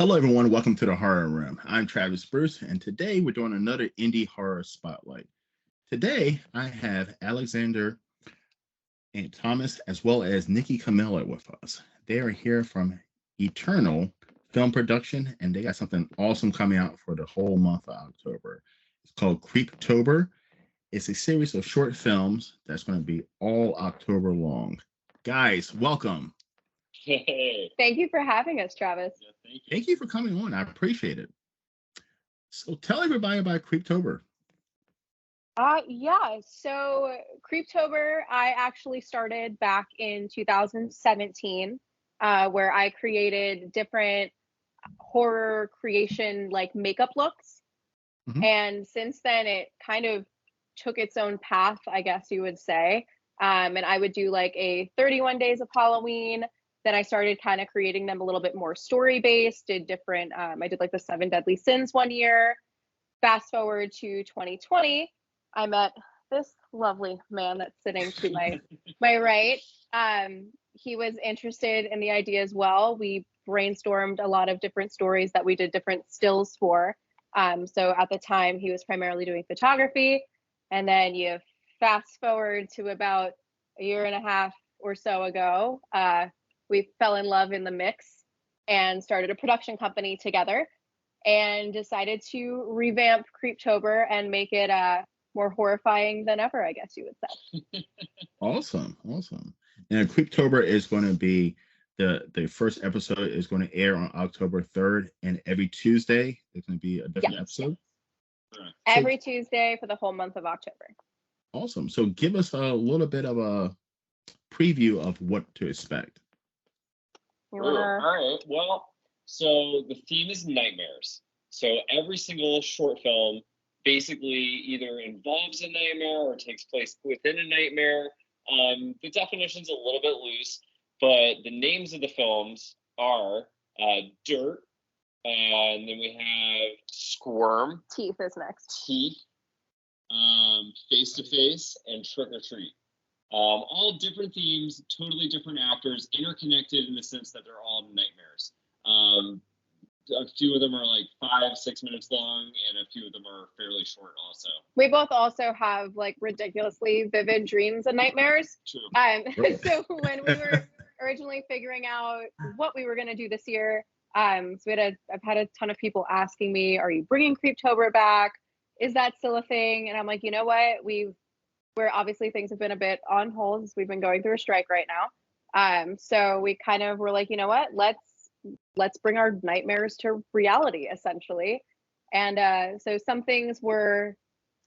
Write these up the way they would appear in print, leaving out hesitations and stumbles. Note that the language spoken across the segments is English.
Hello, everyone. Welcome to the Horror Room. I'm Travis Bruce, and today we're doing another indie horror spotlight. Today, I have Alexander and Thomas, as well as Nikki Camilla with us. They are here from Eternal Film Production, and they got something awesome coming out for the whole month of October. It's called Creeptober. It's a series of short films that's going to be all October long. Guys, welcome. Hey. Thank you for having us, Travis. Yeah, thank you. Thank you for coming on. I appreciate it. So tell everybody about Creeptober. So Creeptober, I actually started back in 2017, where I created different horror creation like makeup looks. Mhm. And since then it kind of took its own path, I guess you would say. And I would do like a 31 days of Halloween. Then I started kind of creating them a little bit more story based, did different, I did like the 7 Deadly Sins one year. Fast forward to 2020, I met this lovely man that's sitting to my right. He was interested in the idea as well. We brainstormed a lot of different stories that we did different stills for. So at the time, he was primarily doing photography. And then you fast forward to about a year and a half or so ago, we fell in love in the mix and started a production company together and decided to revamp Creeptober and make it more horrifying than ever, I guess you would say. Awesome. And Creeptober is going to be the first episode is going to air on October 3rd, and every Tuesday there's going to be a different episode. Every Tuesday for the whole month of October. Awesome. So give us a little bit of a preview of what to expect. All right. Well, so the theme is nightmares. So every single short film basically either involves a nightmare or takes place within a nightmare. The definition's a little bit loose, but the names of the films are Dirt, and then we have Squirm. Teeth is next. Teeth, Face to Face, and Trick or Treat. All different themes, totally different actors, interconnected in the sense that they're all nightmares. A few of them are like 5-6 minutes long, and a few of them are fairly short also. We both also have like ridiculously vivid dreams and nightmares. True. So when we were originally figuring out what we were going to do this year, I've had a ton of people asking me, are you bringing Creeptober back? Is that still a thing? And I'm like, you know what? Where obviously things have been a bit on hold as we've been going through a strike right now. So we kind of were like, you know what, let's bring our nightmares to reality essentially. And so some things were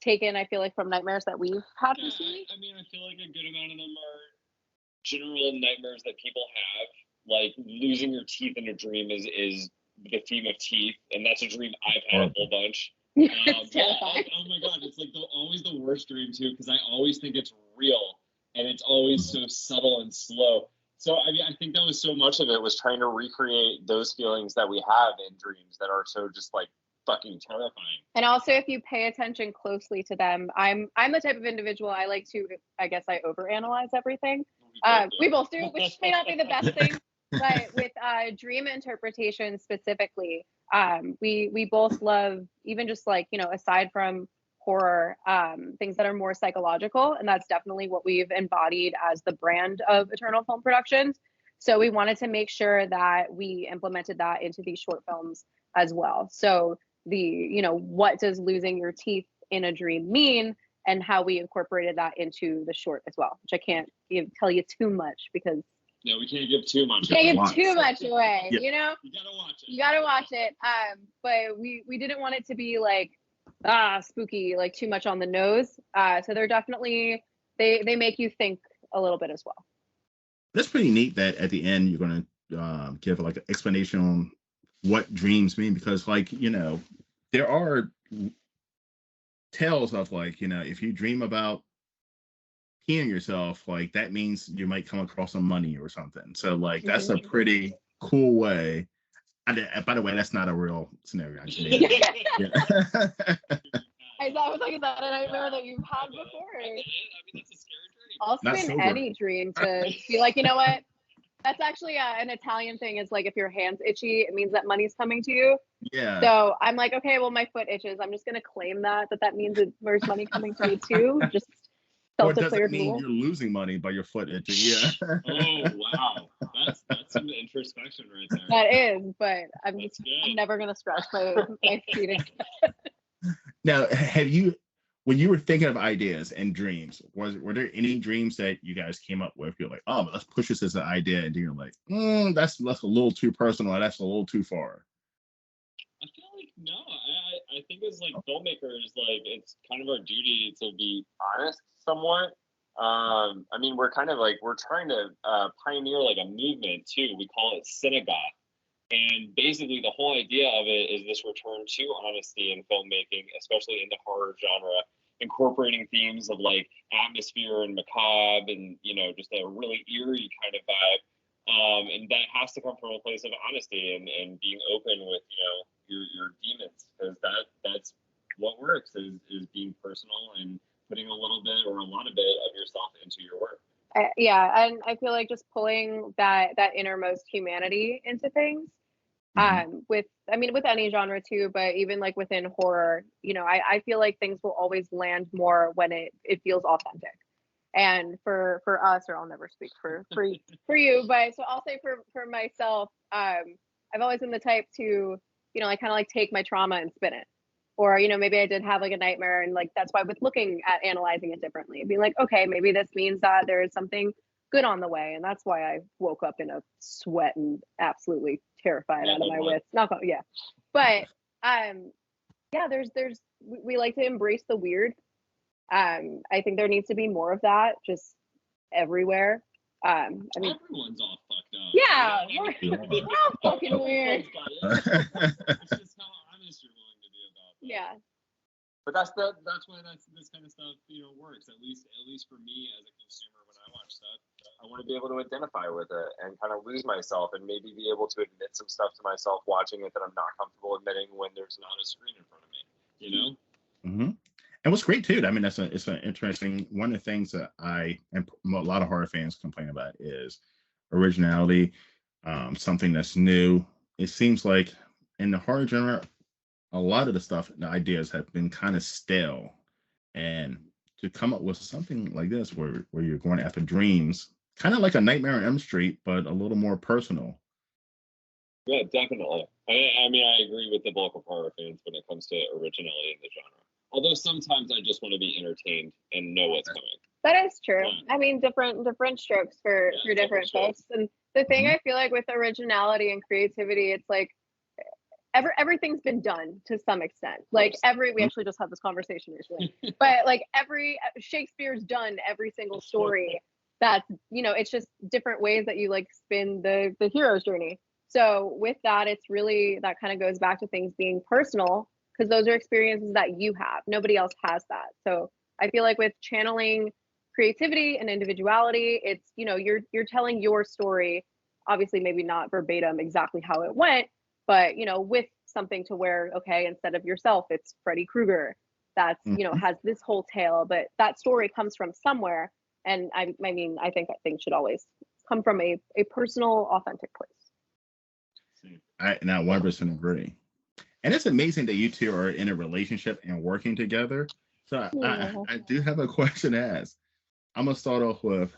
taken, I feel like, from nightmares that we've had recently. I mean, I feel like a good amount of them are general nightmares that people have. Like losing your teeth in a dream is the theme of teeth, and that's a dream I've had a whole bunch. Oh my god, it's like always the worst dream too, because I always think it's real and it's always so subtle and slow. So I mean, I think that was so much of it was trying to recreate those feelings that we have in dreams that are so just like fucking terrifying. And also, if you pay attention closely to them, I'm the type of individual, I like to, I guess I overanalyze everything. We both do, which may not be the best thing, but with dream interpretation specifically, we both love, even just like, you know, aside from horror, things that are more psychological, and that's definitely what we've embodied as the brand of Eternal Film Productions. So we wanted to make sure that we implemented that into these short films as well. So what does losing your teeth in a dream mean, and how we incorporated that into the short as well, which I can't tell you too much because no, we can't give too much. Can't give too much away. Yeah. You know, you gotta watch it. You gotta watch it. But we didn't want it to be like spooky, like too much on the nose. So they're definitely they make you think a little bit as well. That's pretty neat that at the end you're going to give like an explanation on what dreams mean, because like, you know, there are tales of like, you know, if you dream about peeing yourself, like that means you might come across some money or something. So like that's a pretty cool way. By the way, that's not a real scenario. Actually. Yeah. I was like, is that a nightmare that you've had before? I mean, that's a scary dream. Also in any dream to be like, you know what? That's actually an Italian thing. Is like if your hand's itchy, it means that money's coming to you. Yeah. So I'm like, okay, well, my foot itches. I'm just gonna claim that means there's money coming to me too. Just Or does it self-declared mean rule. you're losing money by your foot itching? Yeah. Oh wow, that's some introspection right there. That is, but I'm good. never gonna scratch my feet again. Now, when you were thinking of ideas and dreams, were there any dreams that you guys came up with? You're like, oh, let's push this as an idea, and then you're like, that's a little too personal. That's a little too far. I feel like no. I think as like filmmakers, like it's kind of our duty to be honest somewhat. I mean, we're trying to pioneer like a movement too. We call it synagogue. And basically, the whole idea of it is this return to honesty in filmmaking, especially in the horror genre, incorporating themes of like atmosphere and macabre and, just a really eerie kind of vibe. And that has to come from a place of honesty and being open with, your demons, because that's what works is being personal and putting a little bit or a lot of it of yourself into your work. Yeah, and I feel like just pulling that innermost humanity into things. With any genre too, but even like within horror, I feel like things will always land more when it feels authentic. And for us, or I'll never speak for you, but so I'll say for myself, I've always been the type to, I kind of like take my trauma and spin it. Or, maybe I did have like a nightmare, and like that's why with looking at analyzing it differently, being like, okay, maybe this means that there is something good on the way, and that's why I woke up in a sweat and absolutely terrified out of my wits. Yeah, but yeah, we like to embrace the weird. I think there needs to be more of that, just everywhere. I mean, everyone's all fucked up. Yeah, we're all fucking weird. It's just how honest you're willing to be about that. Yeah. But that's why this kind of stuff works. At least for me as a consumer, when I watch stuff, I want to be able to identify with it and kind of lose myself and maybe be able to admit some stuff to myself watching it that I'm not comfortable admitting when there's not a screen in front of me. Mm-hmm. And what's great too, I mean, it's an interesting one of the things that and a lot of horror fans complain about is originality, something that's new. It seems like in the horror genre, a lot of the ideas have been kind of stale, and to come up with something like this where you're going after dreams, kind of like a Nightmare on Elm Street, but a little more personal. Yeah, definitely. I mean, I agree with the bulk of horror fans when it comes to originality in the genre. Although sometimes I just want to be entertained and know what's coming. That is true. Yeah. I mean, different strokes for different folks. And the thing I feel like with originality and creativity, it's like everything's been done to some extent. Like we actually just had this conversation recently, but like Shakespeare's done every single story. That's it's just different ways that you like spin the hero's journey. So with that, it's really that kind of goes back to things being personal, because those are experiences that you have. Nobody else has that. So I feel like with channeling creativity and individuality, it's you're telling your story, obviously maybe not verbatim exactly how it went, but with something to where, okay, instead of yourself, it's Freddy Krueger that's has this whole tale, but that story comes from somewhere. And I mean, I think that things should always come from a personal, authentic place. I 100% agree. And it's amazing that you two are in a relationship and working together. So I do have a question to ask. I'm gonna start off with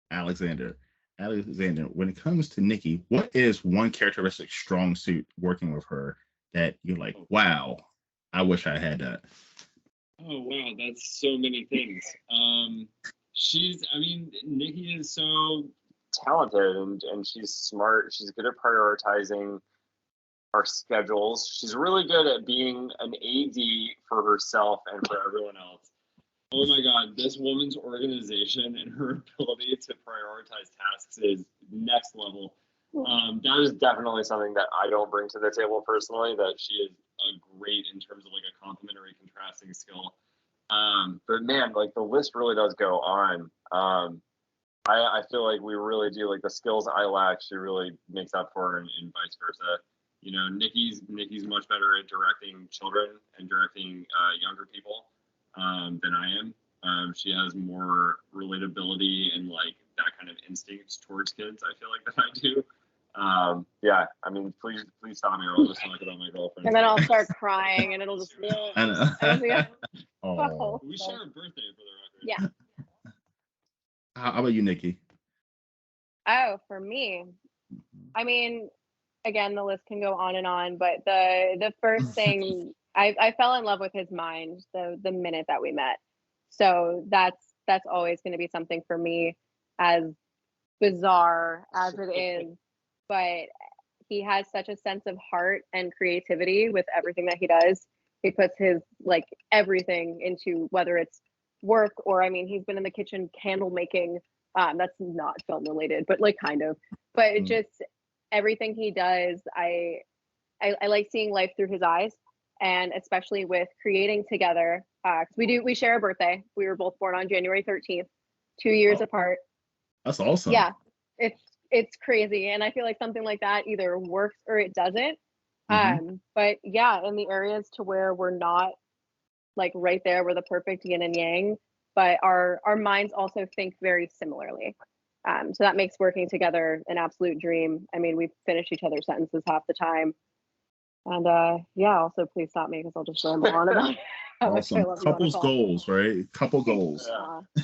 Alexander. Alexander, when it comes to Nikki, what is one characteristic strong suit working with her that you're like, wow, I wish I had that? Oh wow, that's so many things. Nikki is so talented and she's smart. She's good at prioritizing our schedules. She's really good at being an AD for herself and for everyone else. Oh my God, this woman's organization and her ability to prioritize tasks is next level. That is definitely something that I don't bring to the table personally, that she is great in terms of like a complementary contrasting skill. But man, like the list really does go on. I feel like we really do, like the skills I lack, she really makes up for, and vice versa. Nikki's much better at directing children and directing younger people than I am. She has more relatability and like that kind of instinct towards kids. I feel like that I do. Yeah, I mean, please stop me, or I'll just talk about my girlfriend. And then I'll start crying, and it'll just. I know. Oh, we share a birthday for the record. Yeah. How about you, Nikki? Oh, for me, I mean, again, the list can go on and on, but the first thing I fell in love with his mind the minute that we met. So that's always going to be something for me, as bizarre as it is. But he has such a sense of heart and creativity with everything that he does. He puts his like everything into, whether it's work or, I mean, he's been in the kitchen candle making. That's not film related, but like kind of. But it just everything he does, I like seeing life through his eyes, and especially with creating together. 'Cause we share a birthday. We were both born on January 13th, 2 years apart. That's awesome. Yeah, it's crazy, and I feel like something like that either works or it doesn't. But yeah, in the areas to where we're not like right there, we're the perfect yin and yang, but our minds also think very similarly. So that makes working together an absolute dream. I mean, we finish each other's sentences half the time. And yeah, also please stop me because I'll just ramble on about how much I Awesome. love you on a Couples call. goals, right? Couple goals.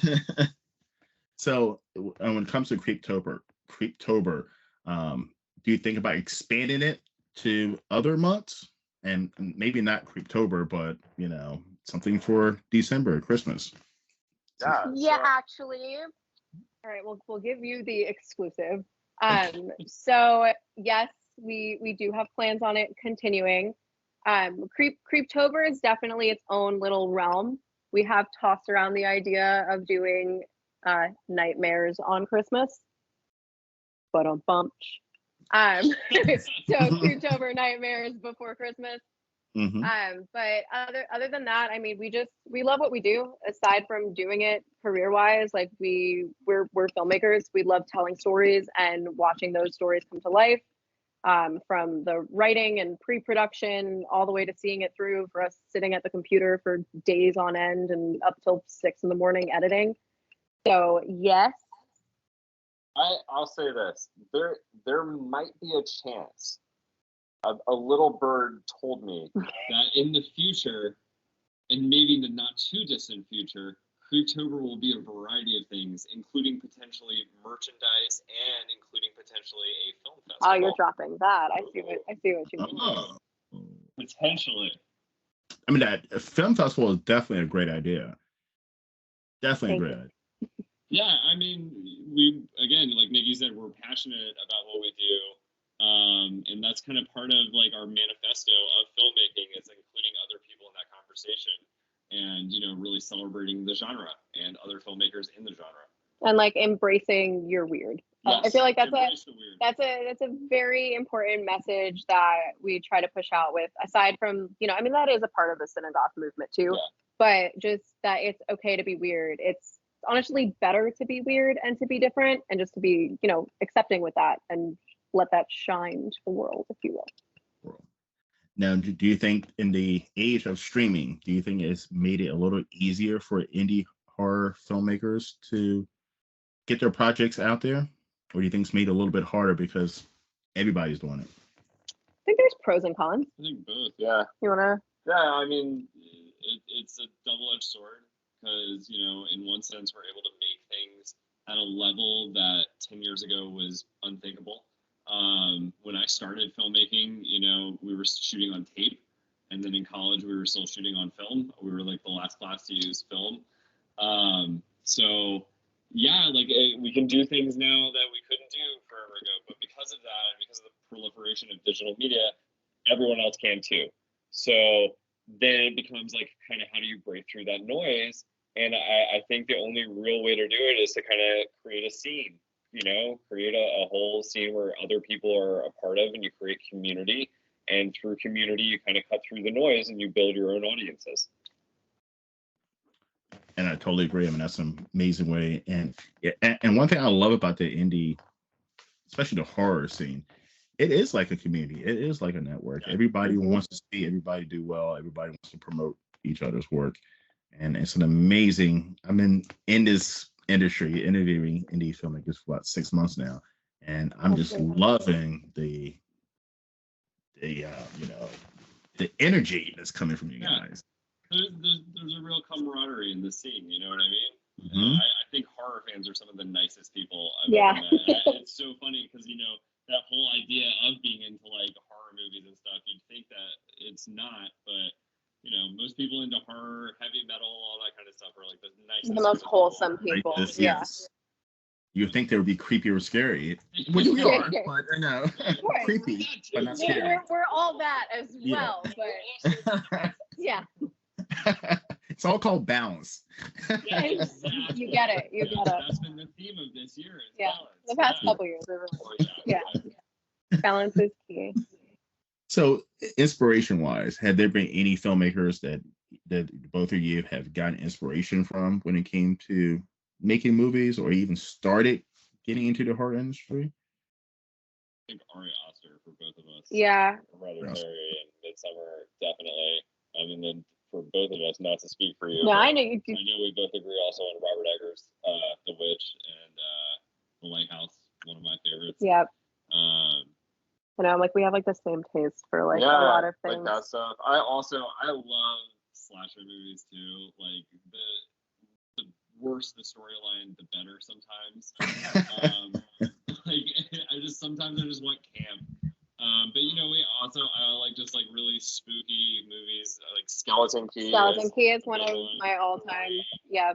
Yeah. So when it comes to Creeptober, do you think about expanding it to other months? And maybe not Creeptober, but something for December, Christmas. Yeah, actually. All right, we'll give you the exclusive. So yes, we do have plans on it continuing. Creeptober is definitely its own little realm. We have tossed around the idea of doing nightmares on Christmas. But on bump. So Creeptober nightmares before Christmas. But other than that, I mean, we love what we do. Aside from doing it career wise, like we're filmmakers. We love telling stories and watching those stories come to life. From the writing and pre-production all the way to seeing it through, for us sitting at the computer for days on end and up till 6 in the morning editing. So yes. I'll say this. There might be a chance. A little bird told me that in the future, and maybe in the not too distant future, Creeptober will be a variety of things, including potentially merchandise and including potentially a film festival. Oh, you're dropping that. I see what you mean. Potentially. I mean, that film festival is definitely a great idea. Definitely a great idea. Yeah, I mean, we, again, like Nikki said, we're passionate about what we do. And that's kind of part of like our manifesto of filmmaking, is including other people in that conversation and, really celebrating the genre and other filmmakers in the genre. And like embracing your weird. Yes, I feel like that's a very important message that we try to push out with, aside from, I mean, that is a part of the Synagogue movement too, but just that it's okay to be weird. It's honestly better to be weird and to be different and just to be, accepting with that and let that shine to the world, if you will. Now, do you think in the age of streaming, do you think it's made it a little easier for indie horror filmmakers to get their projects out there? Or do you think it's made it a little bit harder because everybody's doing it? I think there's pros and cons. I think both, yeah. You want to? Yeah, I mean, it's a double-edged sword because, in one sense, we're able to make things at a level that 10 years ago was unthinkable. When I started filmmaking, we were shooting on tape, and then in college we were still shooting on film. We were like the last class to use film. So yeah, like we can do things now that we couldn't do forever ago, but because of that and because of the proliferation of digital media, everyone else can too. So then it becomes like, kind of, how do you break through that noise? And I think the only real way to do it is to kind of create a scene. Create a whole scene where other people are a part of, and you create community. And through community, you kind of cut through the noise and you build your own audiences. And I totally agree. I mean, that's an amazing way. And one thing I love about the indie, especially the horror scene, it is like a community. It is like a network. Yeah. Everybody wants to see everybody do well. Everybody wants to promote each other's work. And it's an amazing, I'm in this industry, interviewing indie filmmakers for about 6 months now, and I'm just loving the the energy that's coming from you guys. There's a real camaraderie in the scene. You know what I mean? Mm-hmm. I think horror fans are some of the nicest people I've Yeah. ever met. It's so funny because that whole idea of being into like horror movies and stuff, you'd think that it's not, but most people into horror, heavy metal, all that kind of stuff are like the nicest, the most wholesome people. Like this, yeah. Yes. You would think they would be creepy or scary, which we are, but creepy, but not scary. We're all that as well, but yeah. It's all called balance. Exactly. You get it. That's been the theme of this year. Balance. The past couple years. Yeah. Balance is key. So, inspiration-wise, have there been any filmmakers that both of you have gotten inspiration from when it came to making movies, or even started getting into the horror industry? I think Ari Aster for both of us. Yeah. Hereditary and Midsummer, definitely. I mean, then for both of us, not to speak for you. No, I know you do. I know we both agree also on Robert Eggers' The Witch and The Lighthouse, one of my favorites. Yep. I know, like we have like the same taste for like a lot of things. Like that stuff. I love slasher movies too. Like the worse the storyline, the better sometimes. Sometimes I just want camp. But I like just like really spooky movies, like Skeleton Key. Skeleton Key is one of my all-time. Yeah.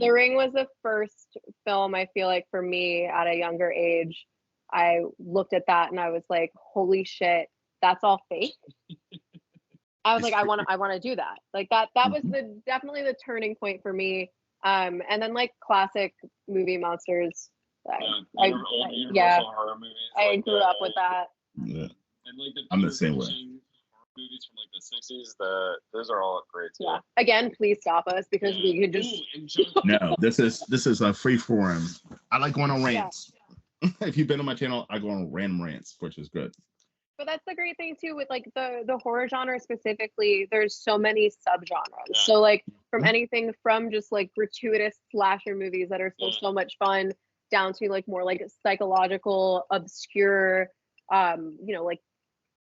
The Ring was the first film I feel like for me at a younger age. I looked at that and I was like, holy shit, that's all fake. I was like, I want to do that. Like that was definitely the turning point for me. And then like classic movie monsters. Universal horror movies. I grew up with that. Yeah. And like I'm the same way. Movies from like the 60s, those are all great too. Yeah. Again, please stop us because we could just. No, this is a free forum. I like going on rants. If you've been on my channel, I go on random rants, which is good. But that's the great thing too with like the horror genre specifically. There's so many subgenres. Yeah. So like from anything from just like gratuitous slasher movies that are still so much fun, down to like more like psychological, obscure, like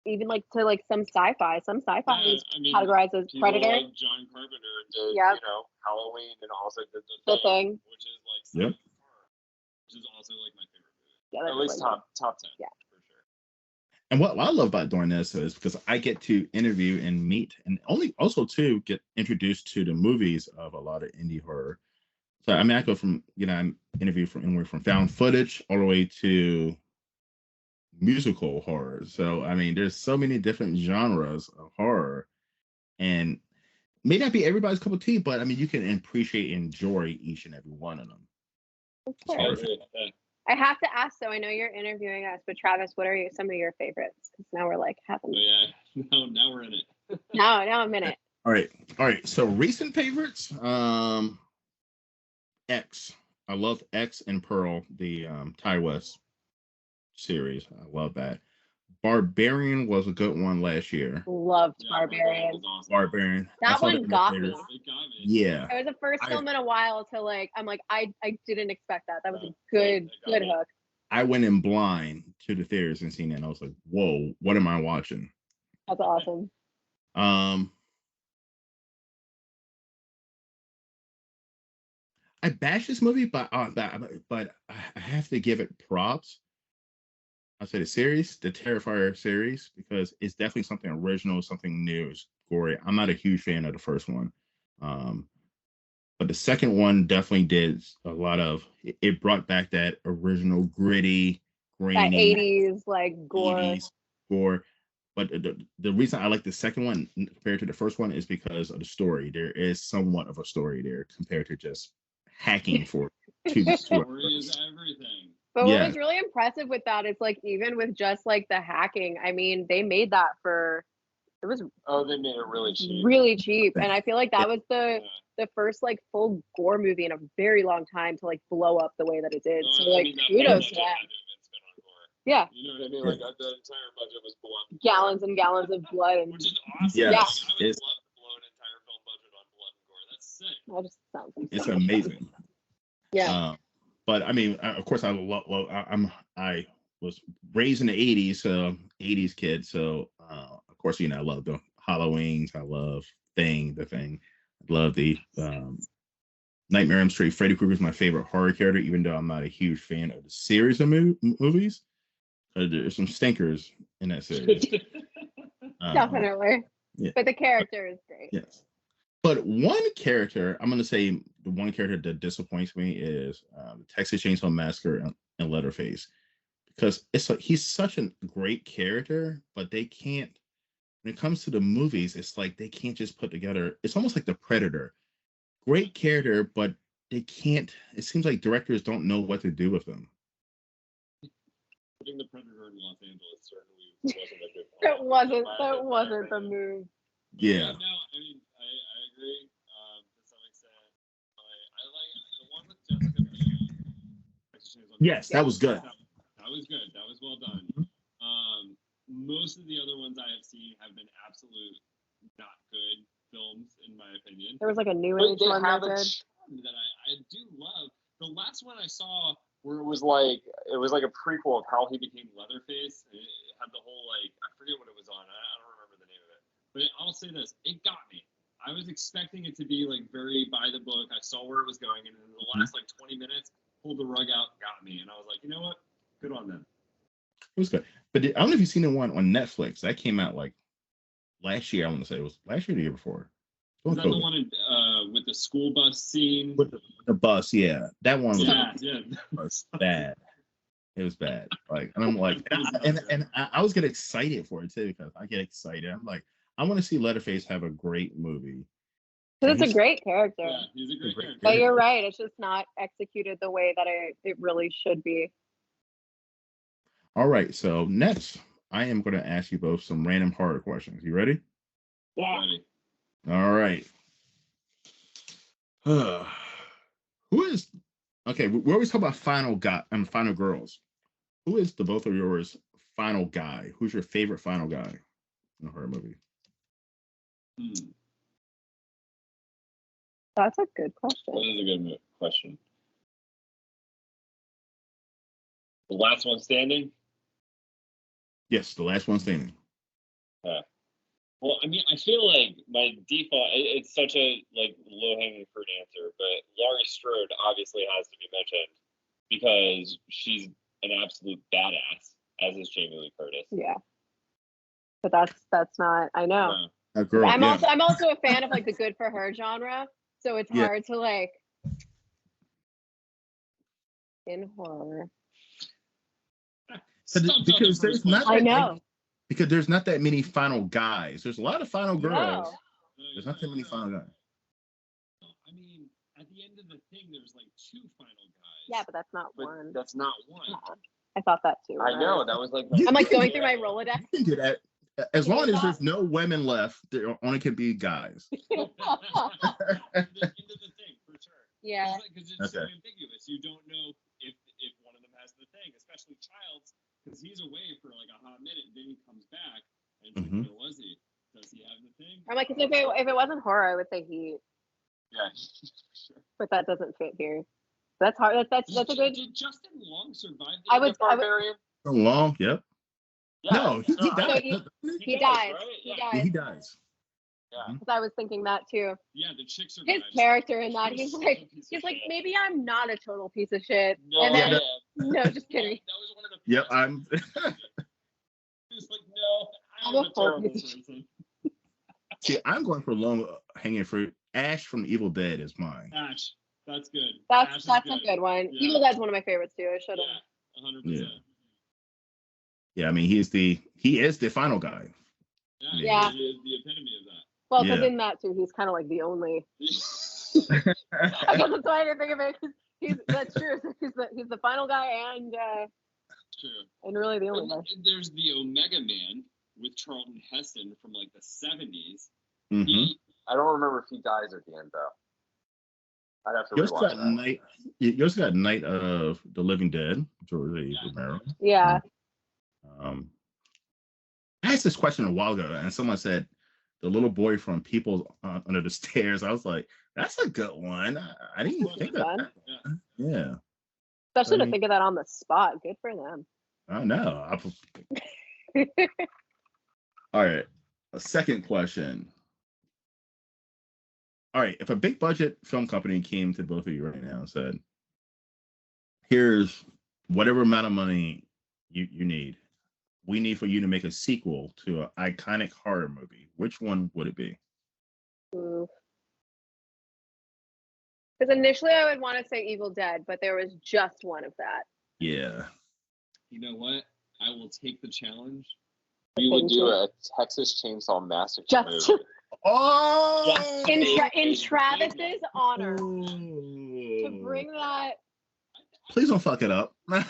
even like to like some sci-fi. Some sci-fi is categorized as Predator. Like John Carpenter did, Halloween, and also did the Thing, which is like which is also like my favorite movie. Yeah, at least top 10. Yeah. For sure. And what I love about doing this is because I get to interview and meet, and also to get introduced to the movies of a lot of indie horror. So I mean, I go from I'm interviewed from anywhere from found footage all the way to musical horror. So I mean, there's so many different genres of horror, and may not be everybody's cup of tea, but I mean, you can appreciate and enjoy each and every one of them. I have to ask, though, I know you're interviewing us, but Travis, what are some of your favorites? Because now we're like having. Now we're in it. now I'm in it. All right. So recent favorites, X. I love X and Pearl, the Ty West series. I love that. Barbarian was a good one last year. Loved Barbarian. Awesome. Barbarian. That one got me. Yeah. It was the first film in a while to like. I'm like, I didn't expect that. That was a good hook. I went in blind to the theaters and seen it, and I was like, "Whoa, what am I watching?" That's awesome. I bash this movie, but I have to give it props. I'll say the Terrifier series, because it's definitely something original, something new, it's gory. I'm not a huge fan of the first one. But the second one definitely did a lot of, it brought back that original gritty, grainy, that 80s like gore. 80s gore. But the reason I like the second one compared to the first one is because of the story. There is somewhat of a story there compared to just hacking for two. Story is everything. But what was really impressive with that is like even with just like the hacking, I mean, they made that they made it really cheap. Really cheap. And I feel like that was the first like full gore movie in a very long time to like blow up the way that it did. So like kudos to that. Yeah. You know what I mean? Like the entire budget was blood. Gallons and gallons of blood. Which is awesome. Yes. Yeah. I would love to blow an entire film budget on blood and gore. That's sick. That just sounds It's amazing. Yeah. But I mean, of course, I was raised in the '80s, so '80s kid. So of course, I love the Halloweens. I love the Thing. I love the Nightmare on Elm Street. Freddy Krueger is my favorite horror character, even though I'm not a huge fan of the series of movies. There's some stinkers in that series. Definitely. Yeah. But the character is great. Yes. But one character, I'm going to say the one character that disappoints me is the Texas Chainsaw Massacre and Leatherface. Because he's such a great character, but they can't, when it comes to the movies, it's like they can't just put together, it's almost like the Predator. Great character, but they can't, it seems like directors don't know what to do with them. Putting the Predator in Los Angeles certainly wasn't a good one. That wasn't the move. Yeah. No, I mean, I agree to some extent. I like the one with Jessica Biel. Yes, that was good. That was good. That was well done. Most of the other ones I have seen have been absolute not good films, in my opinion. There was like a new age one that I do love. The last one I saw where it was like a prequel of how he became Leatherface. It had the whole I forget what it was on. I don't remember the name of it. But I'll say this, it got me. I was expecting it to be very by the book. I saw where it was going, and in the last 20 minutes, pulled the rug out, got me, and I was like, you know what? Good on them. It was good. But I don't know if you've seen the one on Netflix. That came out last year. I want to say it was last year or the year before. Was that the one with the school bus scene? With the bus, yeah. That one was bad. It was bad. And I'm like, and I was getting excited for it too, because I get excited. I'm like, I want to see Leatherface have a great movie. Because it's a great character. Yeah, he's a great character. But you're right, it's just not executed the way that it really should be. All right, so next, I am going to ask you both some random horror questions. You ready? Yeah. Ready. All right. Who is okay? We always talk about final guy and final girls. Who is the both of yours final guy? Who's your favorite final guy in a horror movie? That's a good question. That is a good question. The last one standing? Yes, the last one standing. Well, I mean, I feel like my default, it's such a low-hanging fruit answer, but Laurie Strode obviously has to be mentioned because she's an absolute badass, as is Jamie Lee Curtis. Yeah. But that's not, I know. A girl, I'm also a fan of the good for her genre, so it's hard to in horror. Because there's not I know. Because there's not that many final guys. There's a lot of final girls. No. There's not that many final guys. I mean, at the end of the thing, there's 2 final guys. Yeah, but that's not one. That's not one. Yeah. I thought that too. I know, that was I'm going through my Rolodex. You can do that. As long as there's no women left, there only can be guys. At the end of the thing, for sure. Yeah. Because it's so ambiguous. You don't know if one of them has the thing, especially Childs, because he's away for a hot minute, and then he comes back, and where was he? Does he have the thing? I'm if it wasn't horror, I would say Heat. Yeah, sure. But that doesn't fit here. That's hard. That's a good. Did Justin Long survive the Barbarian? Long, yep. Yeah. No, he died. He dies. Right? He dies. Yeah. Because I was thinking that too. Yeah, the chick survives. His character in that, he's like, maybe I'm not a total piece of shit. No, and then, no, just kidding. That was one of the. Yep, I'm. He was like, no, I'm a terrible person. See, I'm going for long hanging fruit. Ash from Evil Dead is mine. Ash, that's good. That's a good one. Yeah. Evil Dead's one of my favorites too. I should have. Yeah, 100%. Yeah, I mean he is the final guy. Yeah. He is the epitome of that. Well, because in that too, he's kind of the only. I guess that's why I didn't think of it. That's true. He's the final guy and. True. And really the only guy. There's the Omega Man with Charlton Heston from the 70s. Mm-hmm. I don't remember if he dies at the end though. I'd have to rewatch that. You also got Night of the Living Dead, George Romero. Yeah. I asked this question a while ago, and someone said the little boy from People Under the Stairs. I was like, that's a good one. I didn't think of that. Yeah. Especially I to mean, think of that on the spot. Good for them. I know. All right. A second question. All right. If a big budget film company came to both of you right now and said, here's whatever amount of money you need. We need for you to make a sequel to an iconic horror movie. Which one would it be? Because initially I would want to say Evil Dead, but there was just one of that. Yeah. You know what? I will take the challenge. We would do a Texas Chainsaw Massacre movie. Oh! In Travis's honor, to bring that. Please don't fuck it up. I would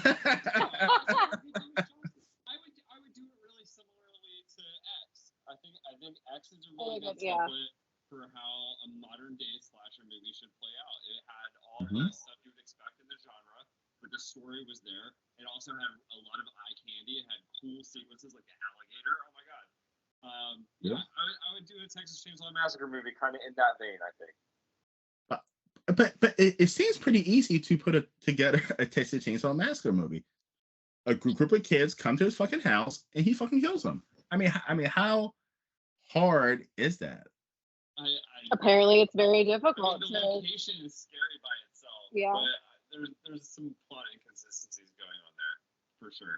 do it really similarly to X. I think X is a really good template for how a modern day slasher movie should play out. It had all the stuff you would expect in the genre, but the story was there. It also had a lot of eye candy. It had cool sequences like the alligator. Oh my god. I would do a Texas Chainsaw Massacre movie kind of in that vein, I think. But it seems pretty easy to put together a Texas Chainsaw Massacre movie. A group of kids come to his fucking house and he fucking kills them. I mean, how hard is that? Apparently, it's very difficult. The location is scary by itself. Yeah. But there's some plot inconsistencies going on there for sure.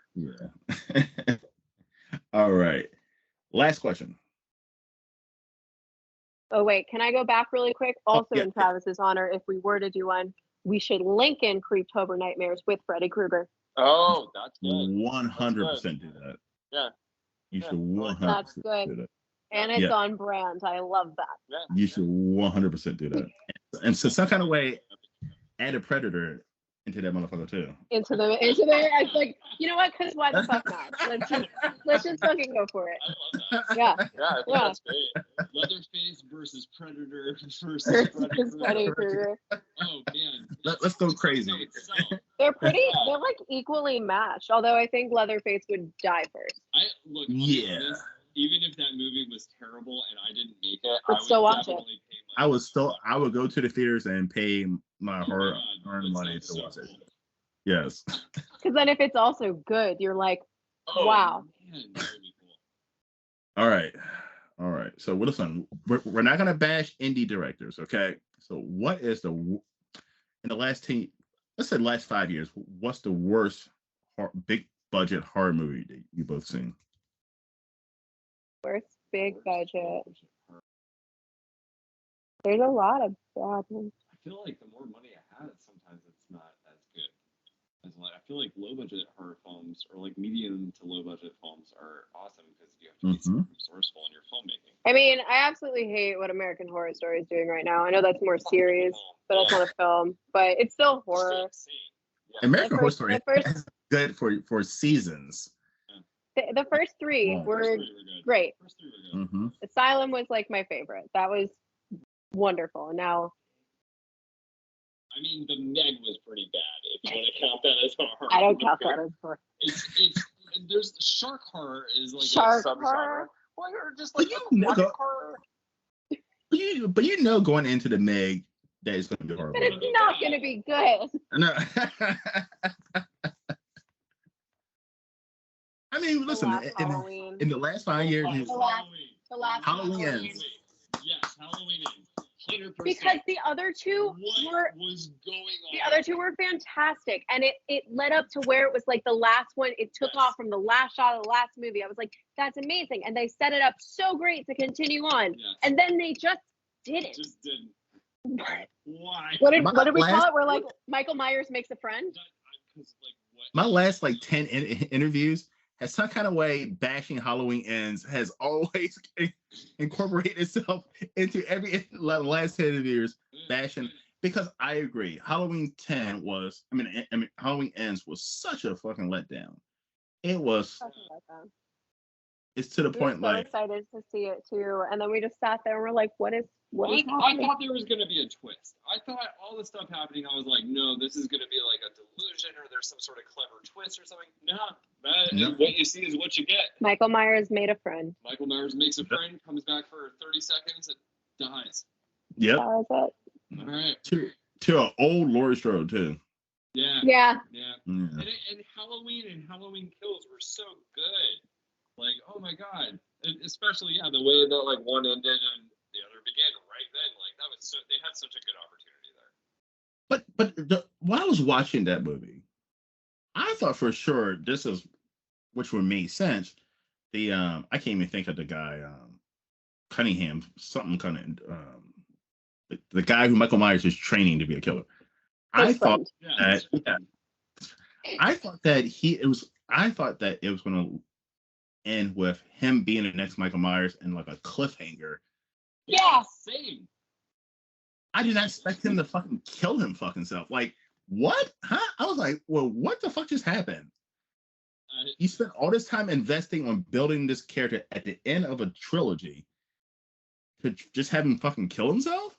Yeah. All right. Last question. Oh, wait. Can I go back really quick? Also, yeah. in Travis's honor, if we were to do one, we should link in Creeptober Nightmares with Freddy Krueger. Oh, that's good. 100% do that. Yeah. You should 100% That's good. do that. And it's on brand. I love that. Yeah. You should 100% do that. And so some kind of way, add a Predator into that motherfucker too. Into there. I was like, you know what? Because why the fuck not? Let's just fucking go for it. I love that. Yeah. Yeah, I think that's great. Leatherface versus Predator versus Freddy Krueger. Oh man. Let's go crazy. They're like equally matched. Although I think Leatherface would die first. Yeah. Even if that movie was terrible and I didn't make it, But I would still watch it. I would go to the theaters and pay my hard money to watch it. Yes. Because then if it's also good, you're like, wow. Man, that would be cool. All right. So listen, we're not gonna bash indie directors, okay? So what is in the last let's say last 5 years, what's the worst big budget horror movie that you both seen? Worst big budget. There's a lot of bad ones. I feel like the more money I have, sometimes it's not as good. I feel like low budget horror films or like medium to low budget films are awesome because you have to be so resourceful in your filmmaking. I mean, I absolutely hate what American Horror Story is doing right now. I know that's more series, but that's not a film. But it's still horror. American Horror Story is good for seasons. The first three were great. First three were good. Asylum was like my favorite. That was wonderful. And now, I mean, the Meg was pretty bad. If you want to count that as horror, I don't count that as horror. There's shark horror is like shark a subgenre. horror. Well, you're just like aquatic horror. But you know, going into the Meg, that is going to be horrible. But it's not going to be good. No. I mean, listen, in the last 5 years, the last Halloween ends. Yes, Halloween ends. 100%. Because the other two were fantastic, and it led up to where it was like the last one. It took off from the last shot of the last movie. I was like, that's amazing, and they set it up so great to continue on, and then they just didn't. Why? What did we call it? We're like Michael Myers makes a friend. My last 10 interviews has some kind of way bashing Halloween ends has always incorporated itself into every last 10 years bashing, because I agree Halloween ends was such a fucking letdown. It was. It's to the point we were so excited to see it too, and then we just sat there and we're like, what is I thought there was going to be a twist. I thought all the stuff happening, I was like, no, this is going to be like a delusion or there's some sort of clever twist or something. No, what you see is what you get. Michael Myers made a friend. Michael Myers makes a friend, comes back for 30 seconds, and dies. Yep. That was it. All right. To an old Laurie Strode, too. Yeah. Yeah. And Halloween and Halloween Kills were so good. Like, oh my god. Especially, the way that like one ended and the other began right then. Like that was they had such a good opportunity there. But while I was watching that movie, I thought for sure this is which would make sense. The I can't even think of the guy, Cunningham, something Cunningham, the guy who Michael Myers is training to be a killer. I thought that I thought that it was going to end with him being the next Michael Myers and like a cliffhanger. Yeah, same. I did not expect him to fucking kill him fucking self. Like, what? Huh? I was like, well, what the fuck just happened? He spent all this time investing on building this character at the end of a trilogy to just have him fucking kill himself?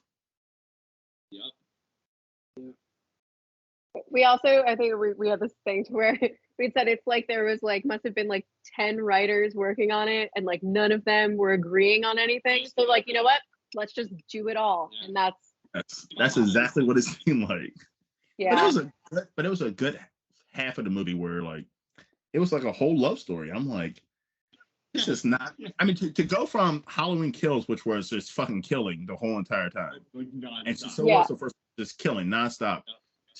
Yep. We also, I think we had this thing to where we said it's like there was like must have been like 10 writers working on it and like none of them were agreeing on anything. So like, you know what? Let's just do it all. Yeah. And that's exactly what it seemed like. yeah. But it was a good half of the movie where like it was like a whole love story. I'm like, this is not. I mean, to go from Halloween Kills, which was just fucking killing the whole entire time, and so also first just killing nonstop,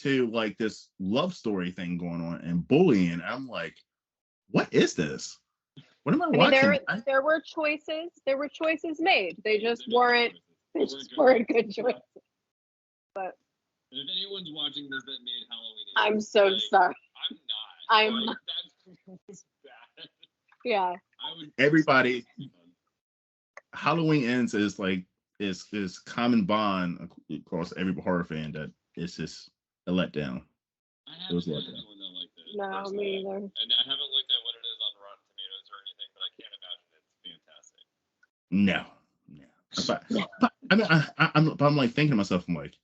to like this love story thing going on and bullying. I'm like, what is this? What am I watching? There were choices. There were choices made. They just weren't. They just weren't good choices. But if anyone's watching this that made Halloween, I'm so sorry. I'm not. That's bad. Yeah. Everybody. Halloween Ends is like is common bond across every horror fan that it's just a letdown. It was a letdown. No, me either. And I haven't looked at what it is on Rotten Tomatoes or anything, but I can't imagine it's fantastic. No. But I mean, I'm like thinking to myself, I'm like,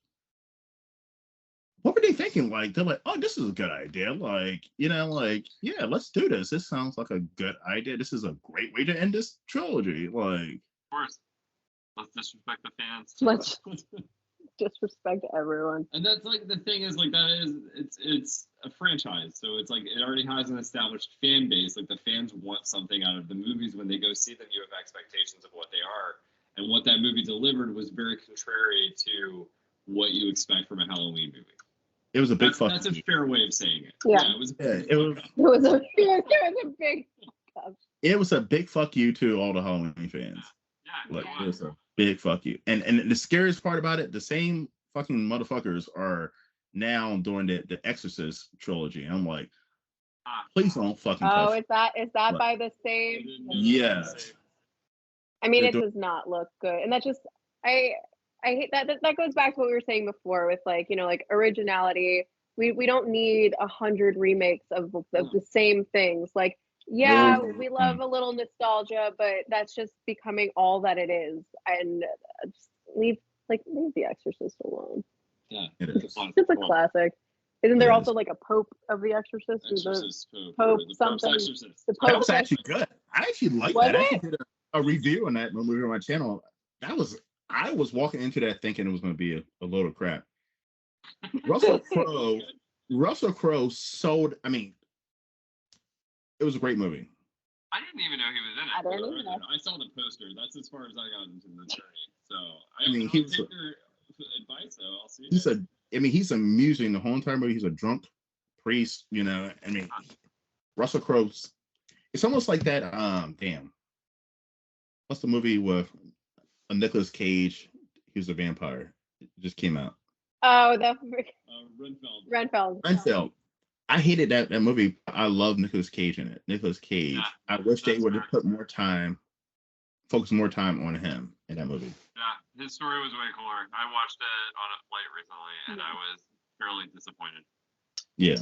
what were they thinking? Like, they're like, oh, this is a good idea. Like, like, yeah, let's do this. This sounds like a good idea. This is a great way to end this trilogy. Like, of course, let's disrespect the fans. Let's disrespect everyone. And that's like the thing is like it's a franchise, so it's like it already has an established fan base. Like the fans want something out of the movies when they go see them. You have expectations of what they are, and what that movie delivered was very contrary to what you expect from a Halloween movie. It was a big fuck. That's a fair way of saying it. Yeah, it was. It was a big. It was a big fuck you to all the Halloween fans. Yeah, like it was a big fuck you. And the scariest part about it, the same fucking motherfuckers are now doing the Exorcist trilogy. I'm like, please don't fucking. Oh, is that by the same? Yes. I mean, it does not look good, and that just I hate that. That goes back to what we were saying before with like like originality. We don't need 100 remakes of the same things. Like, yeah, we love a little nostalgia, but that's just becoming all that it is. And just leave The Exorcist alone. Yeah, it is. It's a classic. Isn't there also like a Pope of The Exorcist? Pope something. The Pope that was actually good. I actually like that. I actually did a review on that when we were on my channel. I was walking into that thinking it was going to be a load of crap. Russell Crowe sold. I mean, it was a great movie. I didn't even know he was in it. I didn't either. I saw the poster. That's as far as I got into the journey. So I mean, I'll take your advice though. I'll see. He's amusing the whole entire movie. He's a drunk priest. I mean, Russell Crowe. It's almost like that. Damn. What's the movie with Nicolas Cage? He was a vampire. It just came out. Oh, Renfield. I hated that movie. I love Nicolas Cage in it. Nicolas Cage. Yeah, I wish they would have focus more time on him in that movie. Yeah, his story was way cooler. I watched it on a flight recently, and I was fairly disappointed. Yeah.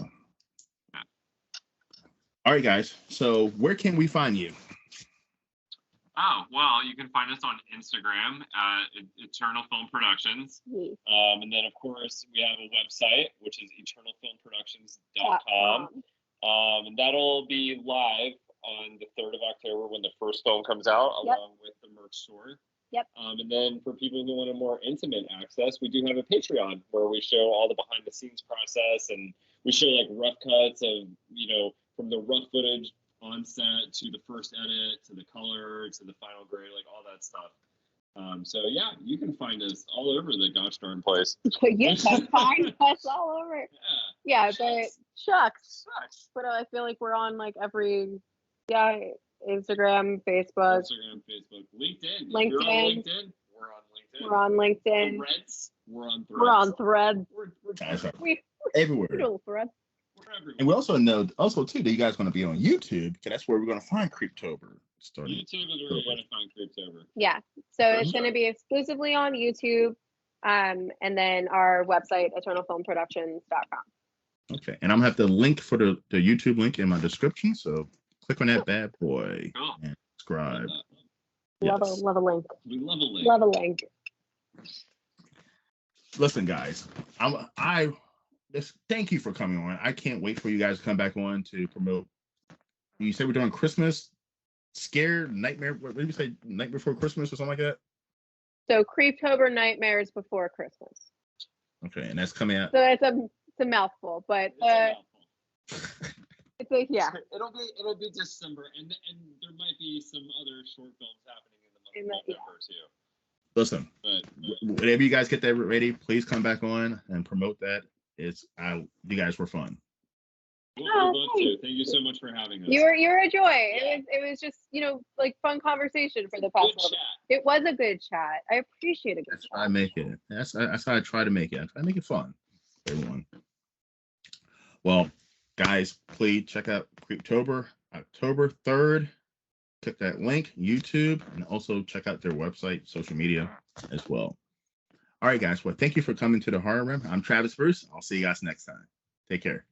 All right, guys. So where can we find you? Oh, well, you can find us on Instagram at Eternal Film Productions. And then, of course, we have a website, which is eternalfilmproductions.com. And that'll be live on the 3rd of October when the first film comes out, along with the merch store. Yep. And then for people who want a more intimate access, we do have a Patreon where we show all the behind the scenes process, and we show like rough cuts of, from the rough footage on set to the first edit to the color to the final grade, like all that stuff. So yeah, you can find us all over the gosh darn place. You can find us all over. Yeah, but shucks. But I feel like we're on like every, Instagram, Facebook, LinkedIn. LinkedIn. If you're on LinkedIn, we're on LinkedIn. We're on LinkedIn. Threads, we're on Threads. We're on Threads. We're everywhere. Threads. We're everywhere. And we also know, too, that you guys are going to be on YouTube, because that's where we're going to find Creeptober. YouTube is where you're going to find Creeptober. Yeah. So it's going to be exclusively on YouTube, and then our website, eternalfilmproductions.com. Okay. And I'm going to have the link for the YouTube link in my description. So click on that bad boy and subscribe. Love a link. We love a link. Love a link. Listen, guys, thank you for coming on. I can't wait for you guys to come back on to promote. You said we're doing Christmas Nightmare. What did you say? Night Before Christmas or something like that? So Creeptober Nightmares Before Christmas. Okay, and that's coming out. So it's a mouthful, but it's a, yeah. It'll be December, and there might be some other short films happening in the month of November too. Listen, but whenever you guys get that ready, please come back on and promote that. You guys were fun. Well, too. Thank you so much for having us. You're a joy. Yeah. It was just like fun conversation for the past. It was a good chat. I appreciate a good chat. I make it. That's how I try to make it. I try to make it fun, everyone. Well, guys, please check out Creeptober, October 3rd. Click that link, YouTube, and also check out their website, social media as well. All right, guys. Well, thank you for coming to the Horror Room. I'm Travis Bruce. I'll see you guys next time. Take care.